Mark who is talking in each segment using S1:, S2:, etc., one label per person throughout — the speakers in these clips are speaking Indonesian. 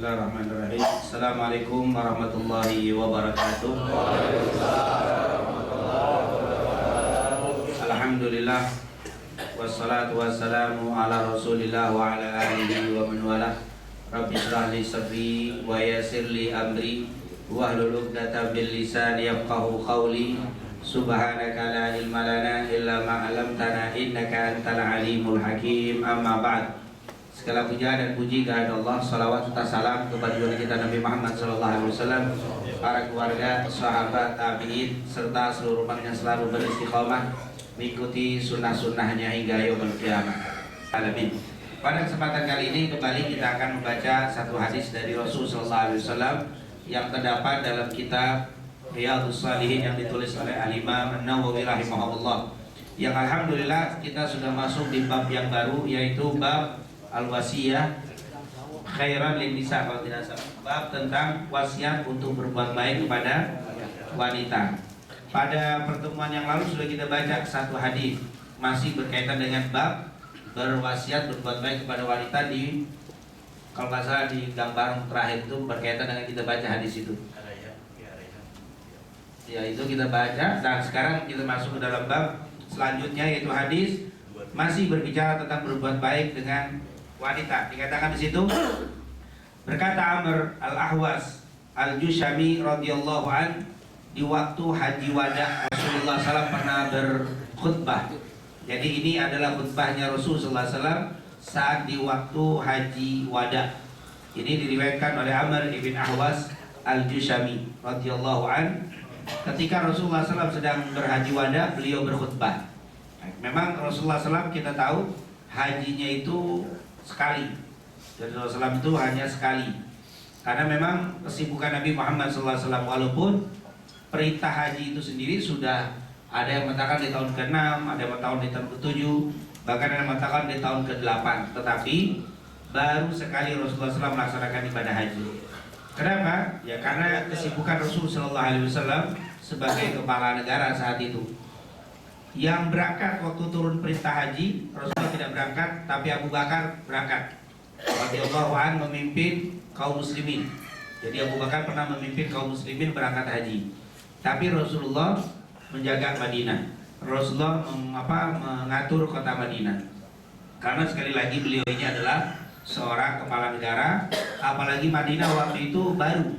S1: Bismillahirrahmanirrahim. Assalamualaikum warahmatullahi wabarakatuh. Alhamdulillah, wassalatu wassalamu ala rasulillah wa ala alihi wa man walah. Rabbi shrah li sadri wa yassir li amri wahlul 'uqdatam min lisani yafqahu qawli. Subhanaka la ilma lana illa ma 'allamtana innaka antal alimul hakim. Amma ba'd. Segala puja dan puji kehadirat Allah, salawat serta salam kepada junjungan kita Nabi Muhammad SAW, para keluarga, sahabat, tabi'in, serta seluruh umat yang selalu beristiqomah mengikuti sunnah-sunnahnya hingga yaumul qiyamah. Alamin. Pada kesempatan kali ini kembali kita akan membaca satu hadis dari Rasulullah SAW yang terdapat dalam kitab Riyadhus Shalihin yang ditulis oleh Al-Imam An-Nawawi rahimahullah. Yang alhamdulillah kita sudah masuk di bab yang baru, yaitu bab al-wasiyah khairan lin nisa, kalau tidak salah, bab tentang wasiat untuk berbuat baik kepada wanita. Pada pertemuan yang lalu sudah kita baca satu hadis masih berkaitan dengan bab berwasiat berbuat baik kepada wanita, di kalau nggak salah di gambar terakhir itu berkaitan dengan kita baca hadis itu. Ya, itu kita baca, dan sekarang kita masuk ke dalam bab selanjutnya, yaitu hadis masih berbicara tentang berbuat baik dengan wanita. Dikatakan di situ, berkata Amr al-Ahwas al-Jushami radhiyallahu an, di waktu haji wada Rasulullah SAW pernah berkhutbah. Jadi ini adalah khutbahnya Rasulullah SAW saat di waktu haji wada. Ini diriwayatkan oleh Amr ibn Ahwas al-Jushami radhiyallahu an, ketika Rasulullah SAW sedang berhaji wada, beliau berkhutbah. Memang Rasulullah SAW kita tahu hajinya itu sekali. Jadi Rasulullah SAW itu hanya sekali. Karena memang kesibukan Nabi Muhammad SAW, walaupun perintah haji itu sendiri sudah ada yang mengatakan di tahun ke-6, ada yang mengatakan di tahun ke-7, bahkan ada yang mengatakan di tahun ke-8. Tetapi baru sekali Rasulullah SAW melaksanakan ibadah haji. Kenapa? Ya karena kesibukan Rasulullah SAW sebagai kepala negara saat itu. Yang berangkat waktu turun perintah haji, Rasulullah tidak berangkat, tapi Abu Bakar berangkat. Radhiyallahu anhu memimpin kaum muslimin. Jadi Abu Bakar pernah memimpin kaum muslimin berangkat haji. Tapi Rasulullah menjaga Madinah. Rasulullah mengatur kota Madinah. Karena sekali lagi beliau ini adalah seorang kepala negara, apalagi Madinah waktu itu baru.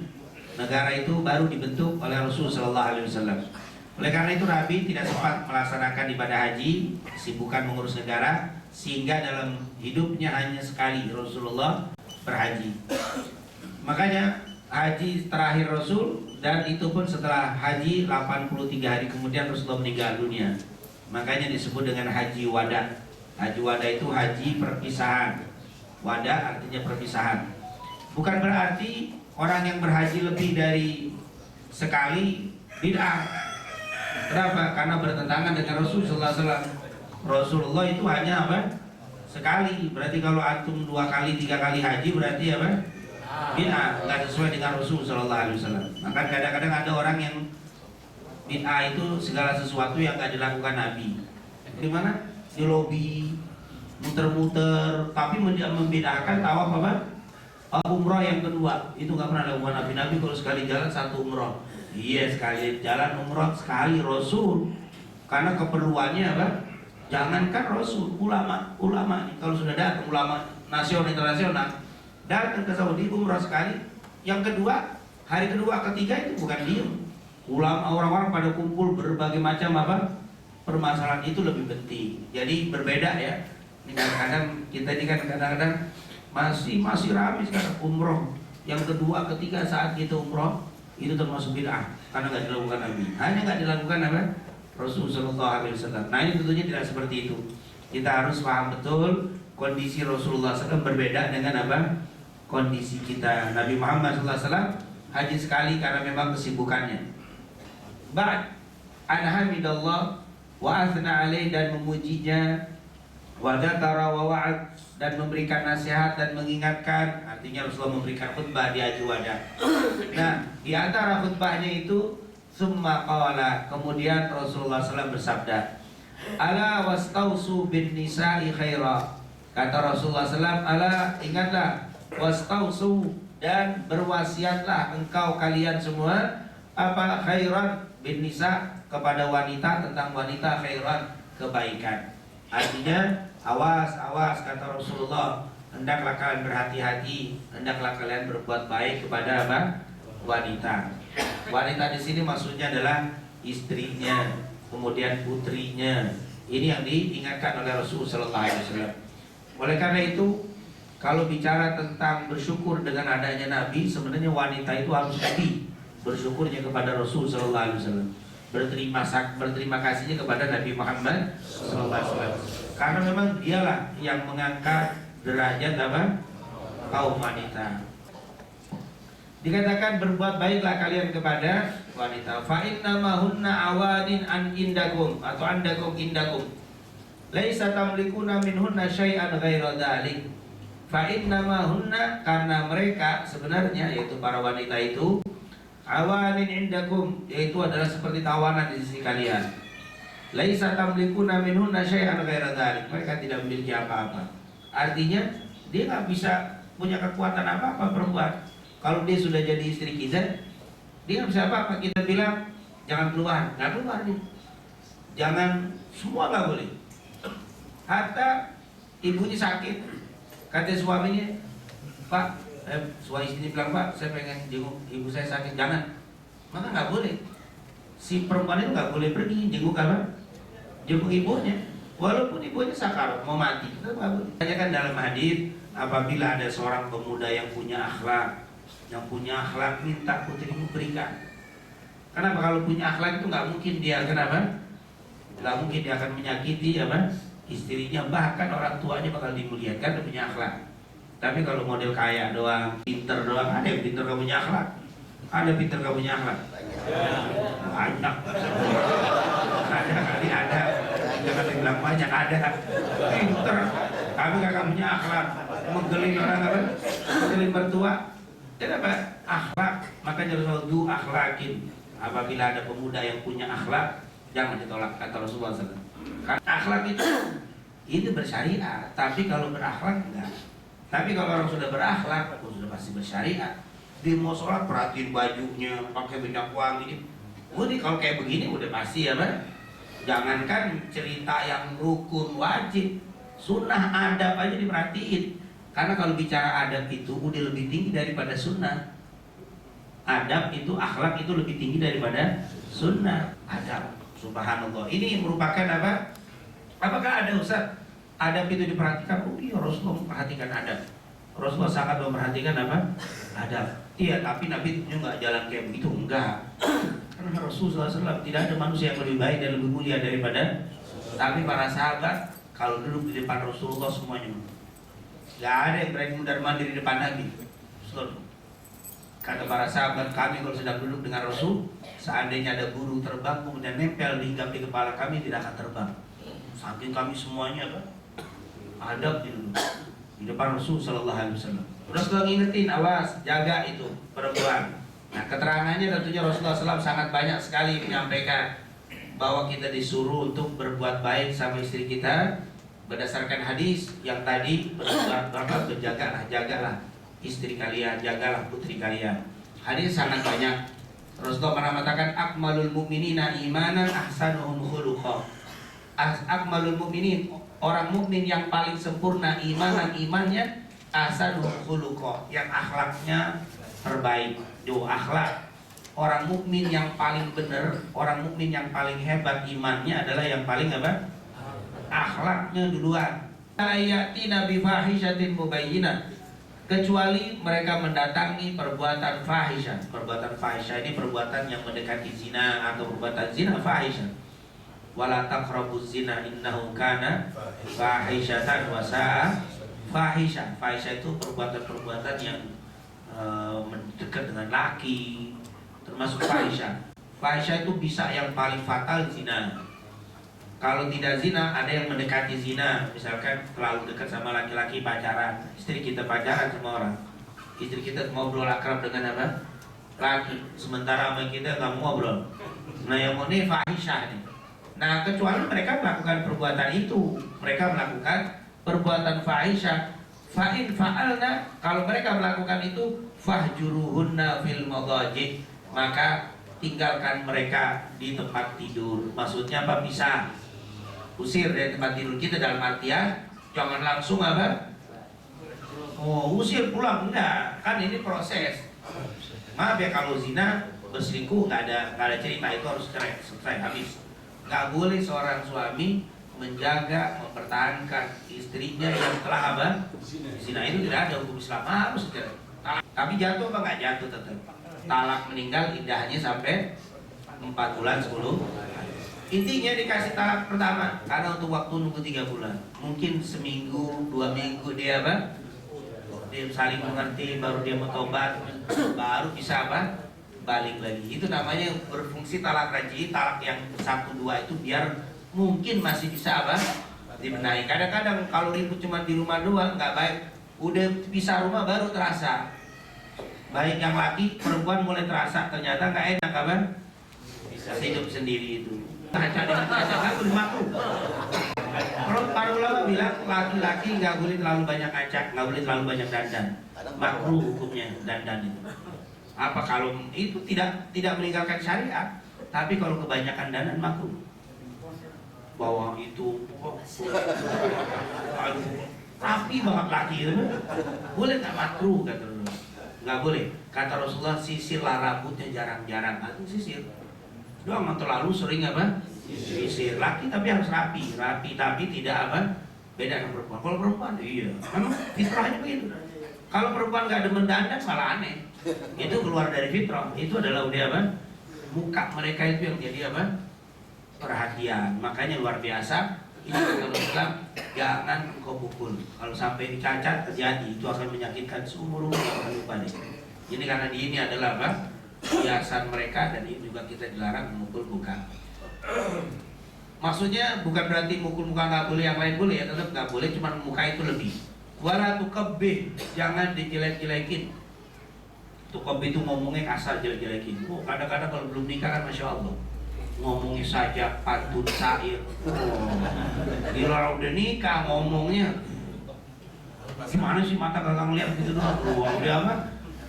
S1: Negara itu baru dibentuk oleh Rasulullah SAW. Oleh karena itu Nabi tidak sempat melaksanakan ibadah haji, kesibukan mengurus negara, sehingga dalam hidupnya hanya sekali Rasulullah berhaji. Makanya haji terakhir Rasul, dan itu pun setelah haji 83 hari kemudian Rasulullah meninggal dunia. Makanya disebut dengan haji wada. Haji wada itu haji perpisahan. Wada artinya perpisahan. Bukan berarti orang yang berhaji lebih dari sekali bid'ah. Kenapa? Karena bertentangan dengan Rasulullah SAW. Rasulullah itu hanya apa? Sekali. Berarti kalau antum 2 kali, 3 kali haji berarti apa? Bid'ah, nggak sesuai dengan Rasulullah SAW. Maka kadang-kadang ada orang yang bid'ah itu segala sesuatu yang nggak dilakukan Nabi. Gimana? Di lobi, muter-muter, tapi membid'ahkan tawaf apa? Umrah yang kedua itu nggak pernah dilakukan Nabi. Nabi kalau sekali jalan 1 umrah. Iya, sekali jalan umrah sekali Rasul. Karena keperluannya apa? Jangankan Rasul, ulama kalau sudah datang, ulama nasional internasional datang ke Saudi umrah sekali. Yang kedua, hari kedua, ketiga itu bukan diem. Ulama, orang-orang pada kumpul berbagai macam apa? Permasalahan itu lebih penting. Jadi berbeda ya. Ini kadang-kadang kita ini kan kadang-kadang masih ramai sekarang umroh. Yang kedua, ketiga saat kita umroh itu termasuk bid'ah karena nggak dilakukan Nabi. Hanya nggak dilakukan apa? Rasulullah SAW. Nah ini tentunya tidak seperti itu. Kita harus paham betul kondisi Rasulullah SAW berbeda dengan apa? Kondisi kita. Nabi Muhammad SAW haji sekali karena memang kesibukannya. Ba'd an hamidallah wa athna alaih, dan memujinya, wa dzakara wa wa'ad, dan memberikan nasihat dan mengingatkan. Artinya Rasulullah memberikan khutbah di haji wada. Nah, di antara khutbahnya itu summa qala, kemudian Rasulullah SAW bersabda, ala wastausu bin nisa'i khaira. Kata Rasulullah SAW, ala ingatlah wastausu, dan berwasiatlah engkau kalian semua apa khairan bin nisa, kepada wanita, tentang wanita khairan, kebaikan. Artinya awas kata Rasulullah, hendaklah kalian berhati-hati, hendaklah kalian berbuat baik kepada apa? Wanita. Wanita di sini maksudnya adalah istrinya, kemudian putrinya. Ini yang diingatkan oleh Rasulullah Sallallahu Alaihi Wasallam. Oleh karena itu, kalau bicara tentang bersyukur dengan adanya Nabi, sebenarnya wanita itu harus lebih bersyukurnya kepada Rasul Sallallahu Alaihi Wasallam, berterima kasihnya kepada Nabi Muhammad Sallallahu Alaihi Wasallam, karena memang dialah yang mengangkat derajat apa? Kaum wanita. Dikatakan berbuat baiklah kalian kepada wanita. Fa inna hunna awadin an indakum, atau andakum indakum. Laisa tamlikuna minhunna syai'an ghaira dzalik. Fa inna hunna, karena mereka sebenarnya yaitu para wanita itu awanin indakum, yaitu adalah seperti tawanan di sisi kalian. Laisa tamlikuna minhunna syai'an ghaira dzalik. Mereka tidak memiliki apa-apa. Artinya dia nggak bisa punya kekuatan apa-apa perempuan. Kalau dia sudah jadi istri kita, dia nggak bisa apa-apa. Kita bilang jangan keluar, nggak keluar nih. Jangan, semua nggak boleh. Hatta ibunya sakit, kata suaminya, Pak, suami istri bilang, Pak, saya pengen jenguk ibu saya sakit, jangan. Maka nggak boleh. Si perempuan itu nggak boleh pergi jenguk apa? Jenguk ibunya. Walaupun ibunya sakar, mau mati, kita nggak boleh. Hanya kan dalam hadis, apabila ada seorang pemuda yang punya akhlak, minta putrimu berikan. Kenapa? Kalau punya akhlak itu nggak mungkin dia kenapa? Nggak mungkin dia akan menyakiti apa? Istrinya, bahkan orang tuanya bakal dimuliakan dan punya akhlak. Tapi kalau model kaya doang, pinter doang, ada yang pinter gak punya akhlak? Ada pinter gak punya akhlak? Banyak. Ada. Jangan dibilang banyak, ada. Pinter, tapi gak punya akhlak. Menggelin orang apa? Menggelin mertua. Kenapa? Akhlak. Makanya Rasulullah akhlakin. Apabila ada pemuda yang punya akhlak, jangan ditolak, kata Rasulullah SAW. Karena akhlak itu bersyariat. Tapi kalau berakhlak enggak. Tapi kalau orang sudah berakhlak, sudah pasti bersyariat. Dia mau sholat perhatiin bajunya, pakai minyak wangi. Udah kalau kayak begini udah pasti ya, Bang. Jangankan cerita yang rukun wajib, sunnah adab aja diperhatiin. Karena kalau bicara adab itu udah lebih tinggi daripada sunnah. Adab itu, akhlak itu lebih tinggi daripada sunnah. Adab, subhanallah. Ini merupakan apa? Apakah ada Ustaz? Adab itu diperhatikan? Oh iya, Rasulullah memperhatikan adab. Rasulullah sangat memperhatikan apa? Adab. Iya, tapi Nabi itu nggak jalan kayak begitu, enggak. Karena Rasulullah SAW tidak ada manusia yang lebih baik dan lebih mulia daripada. Tapi para sahabat kalau duduk di depan Rasulullah semuanya nggak ada yang berani mundar mandir di depan Nabi. Kata para sahabat, kami kalau sedang duduk dengan Rasul, seandainya ada burung terbang kemudian nempel dihinggap di kepala kami, tidak akan terbang. Saking kami semuanya apa? Adab di depan Rasul Sallallahu Alaihi Wasallam. Rasulullah ngingetin, awas, jaga itu perempuan. Nah, keterangannya tentunya Rasulullah SAW sangat banyak sekali menyampaikan bahwa kita disuruh untuk berbuat baik sama istri kita berdasarkan hadis yang tadi jagalah istri kalian, jagalah putri kalian. Hadis sangat banyak. Rasulullah pernah mengatakan akmalul mu'minina imanan ahsanuhum khuluqa. Akmalul mu'minin, orang mukmin yang paling sempurna imannya ahsanuhum khuluqa, yang akhlaknya terbaik. Akhlak orang mukmin yang paling benar, orang mukmin yang paling hebat imannya adalah yang paling apa? Akhlaknya duluan. Ayati nabi fahishatin mubayyinah, kecuali mereka mendatangi perbuatan fahisyah. Perbuatan fahisyah ini perbuatan yang mendekati zina atau perbuatan zina fahisyah. Wala taqrabuz zina innahu kana fahishatan wa sa'a fahisyah. Fahisyah itu perbuatan-perbuatan yang mendekat dengan laki, termasuk fahisyah. Fahisyah itu bisa yang paling fatal zina. Kalau tidak zina, ada yang mendekati zina. Misalkan terlalu dekat sama laki-laki, pacaran. Istri kita pacaran sama orang, istri kita ngobrol akrab dengan apa? Laki. Sementara sama kita nggak mau ngobrol. Nah yang ini fahisyah nih. Nah kecuali mereka melakukan perbuatan itu, mereka melakukan perbuatan fahisyah. Fa'in fa'alna, kalau mereka melakukan itu, fahjuruhunna fil madaji, maka tinggalkan mereka di tempat tidur. Maksudnya apa? Bisa usir dari tempat tidur kita, dalam artian jangan langsung apa? Oh, usir pulang, enggak. Kan ini proses. Maaf ya, kalau zina, berselingkuh nggak ada cerita, itu harus cerai, selesai, habis. Nggak boleh seorang suami menjaga, mempertahankan istrinya yang telah apa? Zina. Itu tidak ada hukum Islam, harus cerai. Tapi jatuh apa nggak jatuh tetap. Talak meninggal indahnya sampai 4 bulan 10. Intinya dikasih talak pertama karena untuk waktu nunggu 3 bulan. Mungkin seminggu, 2 minggu dia apa? Dia saling mengerti, baru dia bertobat, baru bisa apa? Balik lagi. Itu namanya berfungsi talak raj'i. Talak yang 1-2 itu biar mungkin masih bisa apa? Dibenahi. Kadang-kadang kalau ribut cuma di rumah doang nggak baik. Udah pisah rumah baru terasa. Baik yang laki, perempuan mulai terasa ternyata nggak enak apa? Bisa hidup sendiri itu. Kaca dengan kaca kan boleh makruh. Kalau para ulama bilang laki-laki nggak boleh terlalu banyak kaca, nggak boleh terlalu banyak dandan. Makruh hukumnya dandan itu. Apa kalau itu tidak meninggalkan syariat, tapi kalau kebanyakan dandan makruh. Bawang itu, rapi banget laki itu, boleh nggak makruh kata Rasulullah? Nggak boleh. Kata Rasulullah, sisirlah rambutnya jarang-jarang. Itu sisir. Doang terlalu sering apa? Sisir. Laki tapi harus rapi tapi tidak apa? Beda dengan perempuan. Kalau perempuan iya, memang fitrahnya begitu. Kalau perempuan nggak demen dandan malah aneh. Itu keluar dari fitrah. Itu adalah udah apa? Muka mereka itu yang jadi apa? Perhatian. Makanya luar biasa. Ini kalau Islam, jangan engkau pukul. Kalau sampai dicacat terjadi, itu akan menyakitkan seumur umur yang lupa nih. Ini karena di ini adalah apa? Hiasan mereka, dan ini juga kita dilarang memukul muka. Maksudnya bukan berarti mukul muka nggak boleh, yang lain boleh ya, tetap nggak boleh, cuma muka itu lebih. Wala tukabbih, jangan dijelek-jelekin. Tukabbih itu ngomongnya kasar, jelek-jelekin. Oh, kadang-kadang kalau belum nikah kan masya Allah, ngomongnya saja pantun syair. Gila udah nikah ngomongnya gimana sih, mata kagak ngeliat gitu doang. Udah apa?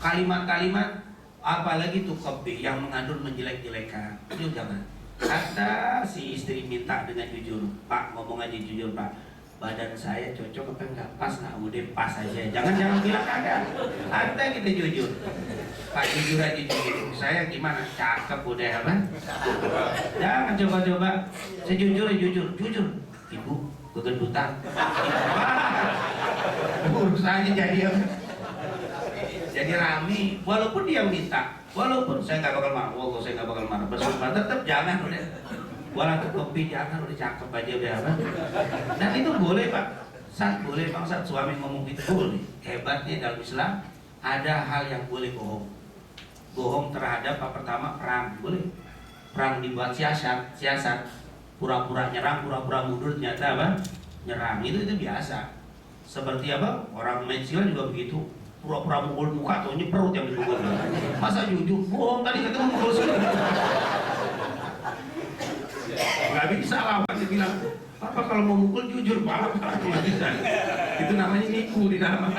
S1: Kalimat-kalimat apalagi tuh kopi yang mengandung menjelek-jelekan. Itu jangan. Kata si istri minta dengan jujur, Pak ngomong aja jujur Pak, badan saya cocok apa enggak? Pas nggak? Udah pas aja. Jangan bilang kagak. Anda kita jujur. Pak jujur aja jujur. Saya gimana? Cakep udah apa? Jangan coba-coba. Saya jujur. Ibu kegendutan. Urusannya jadi apa? Jadi rame. Walaupun dia minta, walaupun saya nggak bakal marah. Wallah saya nggak bakal marah. Bersumpah tetap jangan udah. Walaupun kopi jangan, udah cakep aja udah apa? Dan itu boleh Pak. Saat boleh Bang, saat suami ngomong itu boleh. Hebatnya dalam Islam ada hal yang boleh bohong. Bohong terhadap apa? Pertama perang, boleh. Perang dibuat siasat, pura-pura nyerang, pura-pura mundur, ternyata apa? Nyerang. Itu biasa. Seperti apa? Orang main silat juga begitu. Pura-pura mukul muka, taunya perut yang dipukul. Masa jujur? Bohong tadi ketemu mukul sini. Gak bisa lawan, dia bilang apa kalau mau mukul jujur Pak. Itu namanya nipu di dalam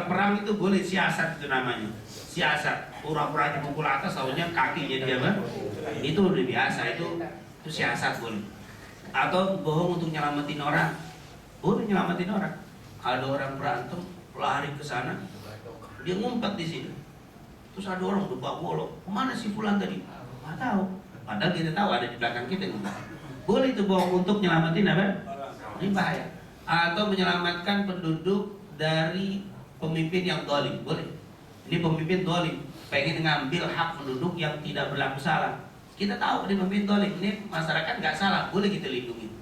S1: perang itu boleh siasat, itu namanya siasat. Pura-pura dipukul atas, tahunya kaki jadi apa? Itu udah biasa, itu siasat boleh. Atau bohong untuk nyelamatin orang, boleh nyelamatin orang. Ada orang berantem lari ke sana, dia ngumpet di sini. Terus ada orang udah bawa golok, kemana si fulan tadi? Nggak tahu. Padahal kita tahu ada di belakang kita. Boleh itu bohong untuk nyelamatin apa? Ini bahaya. Atau menyelamatkan penduduk dari pemimpin yang dolim, boleh. Ini pemimpin dolim, pengen ngambil hak penduduk yang tidak berlaku salah. Kita tahu ini pemimpin dolim, ini masyarakat nggak salah, boleh kita lindungi.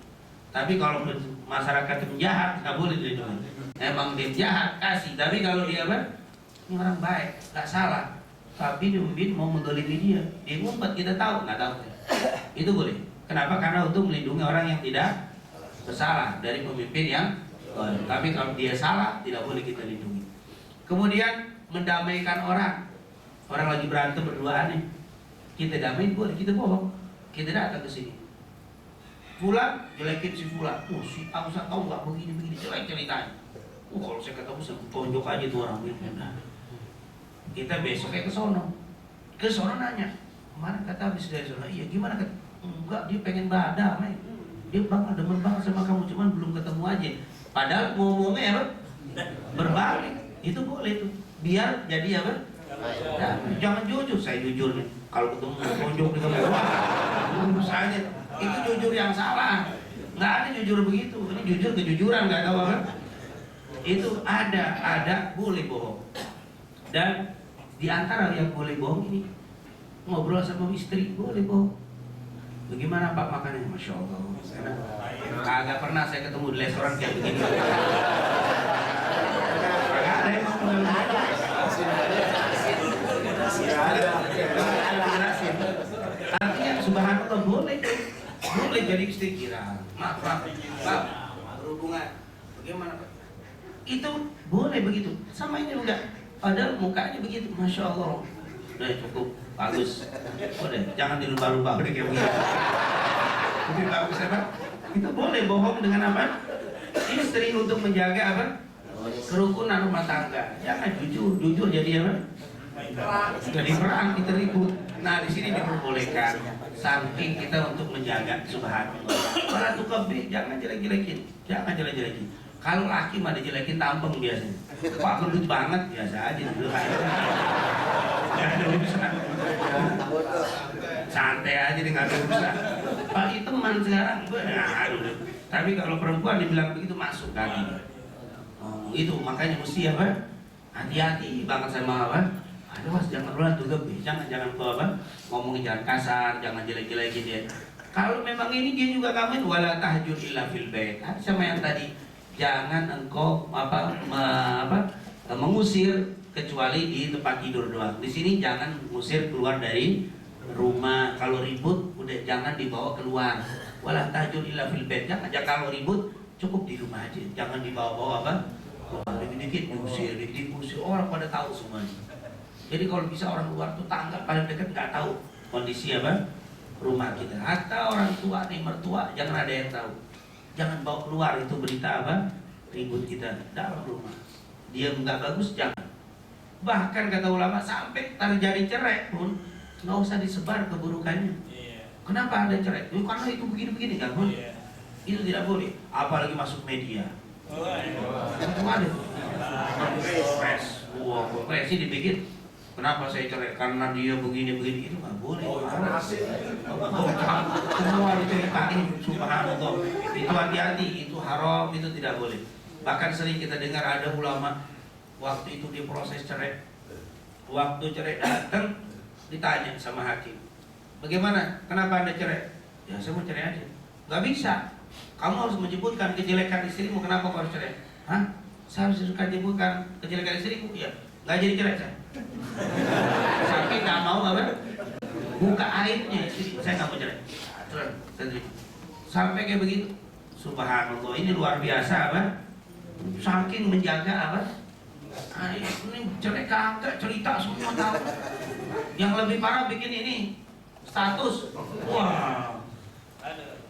S1: Tapi kalau masyarakat itu jahat, nggak boleh dilindungi. Emang dia jahat, kasih. Tapi kalau dia apa? Ini orang baik, nggak salah. Tapi pemimpin mau mendolimi dia ngumpet, kita tahu, nggak tahu. Itu boleh. Kenapa? Karena untuk melindungi orang yang tidak bersalah dari pemimpin yang dolim. Tapi kalau dia salah, tidak boleh kita lindungi. Kemudian mendamaikan orang. Orang lagi berantem berduaan nih, kita damai boleh, kita bohong. Kita datang ke sini. Fulan jelekin si Fulan. Si Ustaz tahu nggak begini jelek ceritanya. Kalau saya ketemu tonjok aja tuh orang ini. Kita besoknya ke sono nanya, mana kata habis dari sono? Iya gimana kata? Enggak, dia pengen badamai. Dia banget demen banget sama kamu, cuman belum ketemu aja. Padahal ngomongnya apa? Berbalik. Itu boleh tuh. Biar jadi apa? Nah, jangan jujur. Saya jujur nih. Kalau ketemu tonjok di kamu, misalnya itu jujur yang salah. Nggak ada jujur begitu. Ini jujur kejujuran, nggak tahu apa. Itu ada boleh bohong. Dan di antara yang boleh bohong ini ngobrol sama istri boleh bohong. Bagaimana Pak makannya? Masya Allah. Kagak pernah saya ketemu di restoran kayak begini. Kagak ada yang artinya subhanallah boleh jadi istri kira. Maaf, berhubungan. Bagaimana Pak? Itu boleh begitu. Sama ini enggak. Padahal mukanya begitu, Masya Allah. Udah cukup, bagus. Udah, jangan dilubah-lubah udah kayak begitu. Lebih bagus apa? Itu boleh bohong dengan apa? Istri untuk menjaga apa? Kerukunan rumah tangga. Jangan jujur jadi apa? Jadi perang, kita ribut. Nah, di sini diperbolehkan. Samping kita untuk menjaga subhanallah. Malah tukabih, jangan jelek-jelekin. Kalau laki mah dijelekin tampeng biasanya. Pak gendut banget biasa aja dulu kayak. Enggak ada urusan. Santai aja nggak ada urusan. Pak itu teman sekarang. Aduh. Tapi kalau perempuan dibilang begitu masuk kaki. Itu makanya mesti apa? Hati-hati banget sama apa? Aduh mas jangan ulang tuh lebih. Jangan kau apa? Ngomongin jangan kasar, jangan jelek-jelekin dia. Kalau memang ini dia juga kamu wala tahjur illa fil bait. Sama yang tadi. Jangan engkau mengusir kecuali di tempat tidur doang. Di sini jangan mengusir keluar dari rumah. Kalau ribut udah jangan dibawa keluar. Wala tahjur illa fil bait. Jangan kalau ribut cukup di rumah aja. Jangan dibawa-bawa apa? Dikit-dikit diusir. Orang pada tahu semuanya. Jadi kalau bisa orang luar tuh tangga paling dekat nggak tahu kondisi apa rumah kita. Hatta orang tua nih mertua jangan ada yang tahu. Jangan bawa keluar itu berita apa ribut kita dalam rumah. Dia nggak bagus jangan. Bahkan kata ulama sampai terjadi cerai pun nggak usah disebar keburukannya. Kenapa ada cerai? Karena itu begini-begini kan pun. Itu tidak boleh. Apalagi masuk media. Itu ada. Kongres sih dibikin. Kenapa saya cerai? Karena dia begini-begini. Itu nggak boleh. Semua diceritain. Subhanallah. Itu hati-hati. Itu haram. Itu tidak boleh. Bahkan sering kita dengar ada ulama waktu itu diproses cerai. Waktu cerai datang ditanya sama hakim. Bagaimana? Kenapa Anda cerai? Ya saya mau cerai aja. Nggak bisa. Kamu harus menyebutkan kejelekan istrimu. Kenapa kamu harus cerai? Hah? Saya harus menyebutkan kejelekan istrimu? Ya. Nggak jadi cerai saya. Sampai nggak mau apa? Buka aibnya istri. Saya nggak mau cerai. Sampai kayak begitu. Subhanallah. Ini luar biasa apa? Saking menjaga apa? Ini cerai kagak cerita semua tahu. Yang lebih parah bikin ini status. Wah.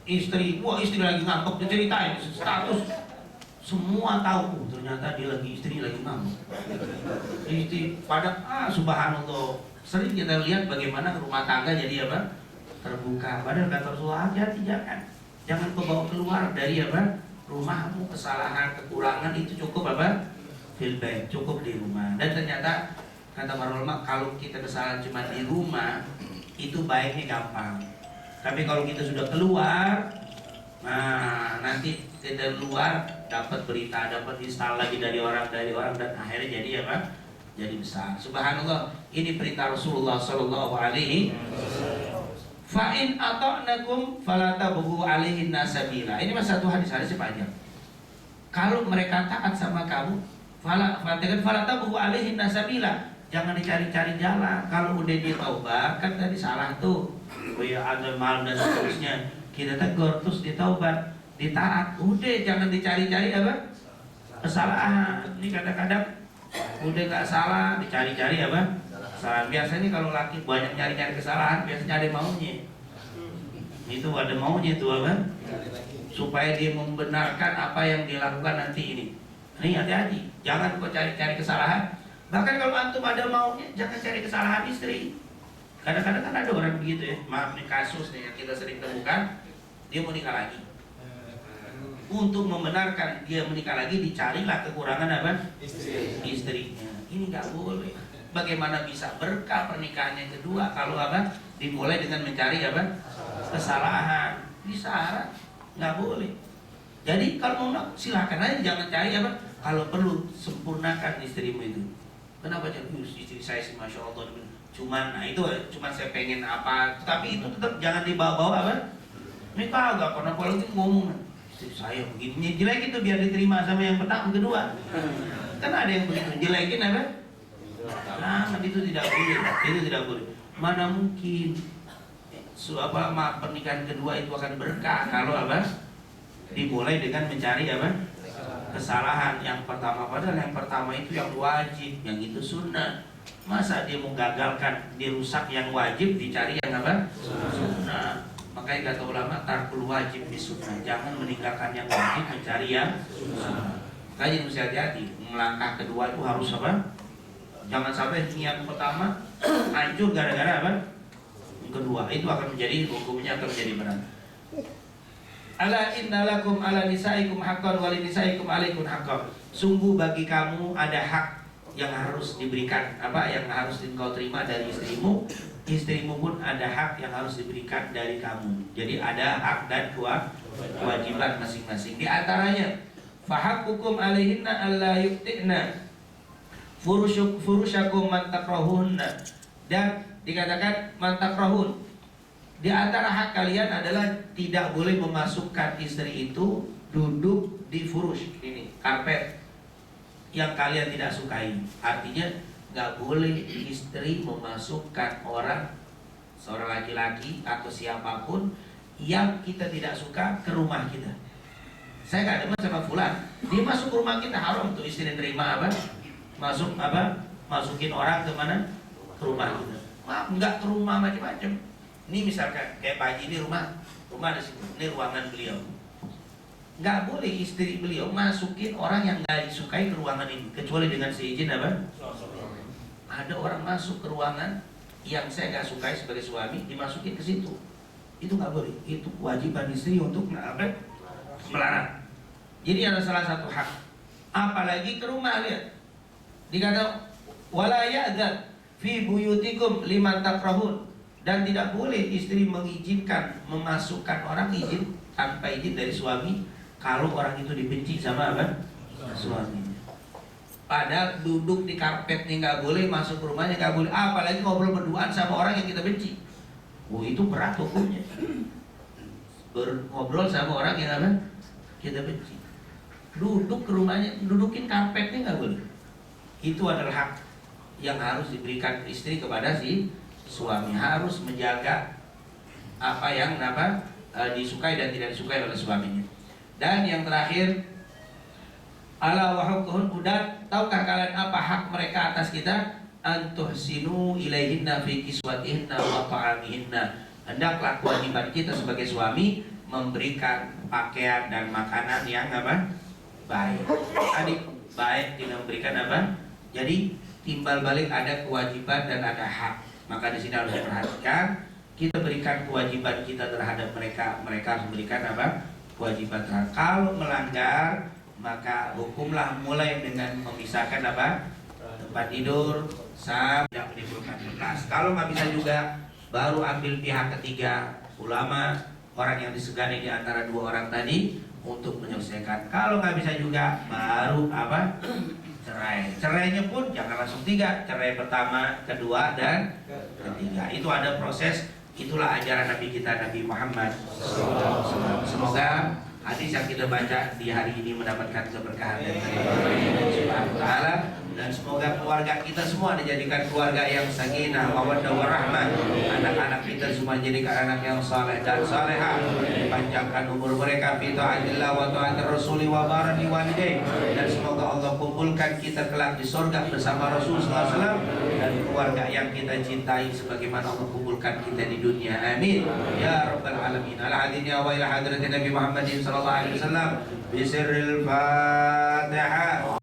S1: Istri lagi ngambek diceritain status. Semua tahu ternyata dia lagi istri lagi ngambek. Istri pada subhanallah. Sering kita lihat bagaimana rumah tangga jadi apa? Terbuka. Padahal kata Rasulullah hati-hati jangan kebawa keluar dari apa? Rumahmu kesalahan, kekurangan itu cukup apa? Fil bait, cukup di rumah. Dan ternyata kata para ulama kalau kita kesalahan cuma di rumah itu baiknya gampang. Tapi kalau kita sudah keluar, nah nanti kita luar dapat berita, dapat install lagi dari orang dan akhirnya jadi apa? Jadi besar. Subhanallah, ini perintah Rasulullah Sallallahu Alaihi. Fa'in ata'nakum falatabghu alaihin nasabila. Ini mas satu hadis panjang. Kalau mereka taat sama kamu, falatabghu alaihin nasabila. Jangan dicari-cari jalan. Kalau udah dia taubat, kan tadi salah tuh. Oh ya ada mal dan seterusnya. Kita tegur terus dia taubat, ditaat. Udah jangan dicari-cari apa? Kesalahan. Ini kadang-kadang udah nggak salah dicari-cari apa? Kesalahan. Biasanya kalau laki banyak nyari-nyari kesalahan, biasanya ada maunya. Itu ada maunya itu apa? Supaya dia membenarkan apa yang dilakukan nanti ini. Nih hati-hati, jangan kau cari-cari kesalahan. Bahkan kalau antum ada maunya, jangan cari kesalahan istri. Kadang-kadang kan ada orang begitu ya. Maaf nih kasus nih yang kita sering temukan, dia mau nikah lagi. Untuk membenarkan dia menikah lagi, dicarilah kekurangan apa? Istrinya. Ini nggak boleh. Bagaimana bisa berkah pernikahan yang kedua kalau apa? Dimulai dengan mencari apa? Kesalahan. Bisa, nggak boleh. Jadi kalau mau silakan aja, jangan cari apa? Kalau perlu sempurnakan istrimu itu. Kenapa jadi istri saya sih masya Allah, cuman, nah itu cuman saya pengen apa? Tapi itu tetap jangan dibawa-bawa apa? Ini kagak pernah apalagi ngomong istri saya begini, jelek itu biar diterima sama yang pertama, kedua. Kan ada yang begitu, jelekin apa? Nah, itu tidak boleh, itu tidak boleh. Mana mungkin pernikahan kedua itu akan berkah kalau apa? Dimulai dengan mencari apa? Kesalahan yang pertama, padahal yang pertama itu yang wajib, yang itu sunnah. Masa dia menggagalkan, dia rusak yang wajib, dicari yang apa? Sunnah. Makanya kata ulama, tarkul wajib di sunnah. Jangan meninggalkan yang wajib, mencari yang sunnah. Makanya mesti hati-hati, melangkah kedua itu harus apa? Jangan sampai niat pertama hancur gara-gara apa? Kedua, itu akan menjadi, hukumnya akan menjadi berat. Ala innalakum ala nisaikum haqqan wa linisaikum alaikum haqqan. Sungguh bagi kamu ada hak yang harus diberikan, apa yang harus engkau terima dari istrimu. Istrimu pun ada hak yang harus diberikan dari kamu. Jadi ada hak dan kewajiban masing-masing. Di antaranya fahaqqukum alaihinna alla yu'tina furushakum man takrahunna. Dan dikatakan man takrahun, di antara hak kalian adalah tidak boleh memasukkan istri itu duduk di furush, ini karpet yang kalian tidak sukai. Artinya nggak boleh istri memasukkan seorang laki-laki atau siapapun yang kita tidak suka ke rumah kita. Saya nggak demen sama fulan, dia masuk ke rumah kita, haram tuh istri nerima apa? Masukin orang ke mana? Ke rumah kita. Maaf, nggak ke rumah macam-macam. Ini misalkan kayak Pak Haji, ini rumah di situ, ini ruangan beliau. Nggak boleh istri beliau masukin orang yang nggak disukai ke ruangan ini, kecuali dengan seizin apa? Ada orang masuk ke ruangan yang saya nggak sukai sebagai suami, dimasukin ke situ. Itu nggak boleh. Itu kewajiban istri untuk melarang. Jadi ada salah satu hak. Apalagi ke rumah, lihat. Dikata wala ya'dzan fi buyutikum liman takrahun. Dan tidak boleh istri mengizinkan memasukkan orang izin tanpa izin dari suami kalau orang itu dibenci sama apa? Suaminya. Padahal duduk di karpet nih nggak boleh, masuk ke rumahnya nggak boleh, apalagi ngobrol berduaan sama orang yang kita benci. Itu berat hukumnya. Ngobrol sama orang yang apa? Kita benci. Duduk ke rumahnya, dudukin karpetnya nggak boleh. Itu adalah hak yang harus diberikan istri kepada si suami, harus menjaga apa yang disukai dan tidak disukai oleh suaminya. Dan yang terakhir, ala wa hukmuhun, tahukah kalian apa hak mereka atas kita? Antuhsinu ilaihinna fi kiswatihinna wa ta'amihinna. Hendaklah kewajiban kita sebagai suami memberikan pakaian dan makanan yang apa? Baik. Adik baik tidak memberikan apa? Jadi timbal balik ada kewajiban dan ada hak. Maka di sini harus diperhatikan, kita berikan kewajiban kita terhadap mereka, mereka harus memberikan apa? Kewajiban terhadap. Kalau melanggar, maka hukumlah mulai dengan memisahkan apa? Tempat tidur, tidak menimbulkan bekas. Kalau nggak bisa juga, baru ambil pihak ketiga, ulama, orang yang disegani di antara dua orang tadi untuk menyelesaikan. Kalau nggak bisa juga, baru apa? Cerai. Cerainya pun jangan langsung 3, cerai pertama, kedua, dan ketiga. Itu ada proses. Itulah ajaran Nabi kita, Nabi Muhammad. Semoga hadis yang kita baca di hari ini mendapatkan keberkahan dari Allah Subhanahu wa taala, dan semoga keluarga kita semua dijadikan keluarga yang sakinah, mawaddah warahmah. Anak-anak kita semua dijadikan anak yang saleh dan salehah. Panjangkan umur mereka fi taatillah wa taatir rasuli wa barani walidain. Dan semoga Allah kumpulkan kita kelak di surga bersama Rasul sallallahu alaihi wasallam dan keluarga yang kita cintai sebagaimana Allah kumpulkan kita di dunia. Amin ya rabbal alamin. Ala hadiniya wa ila hadratin Nabi Muhammadin sallallahu alaihi wasallam. Bisiril Fatihah.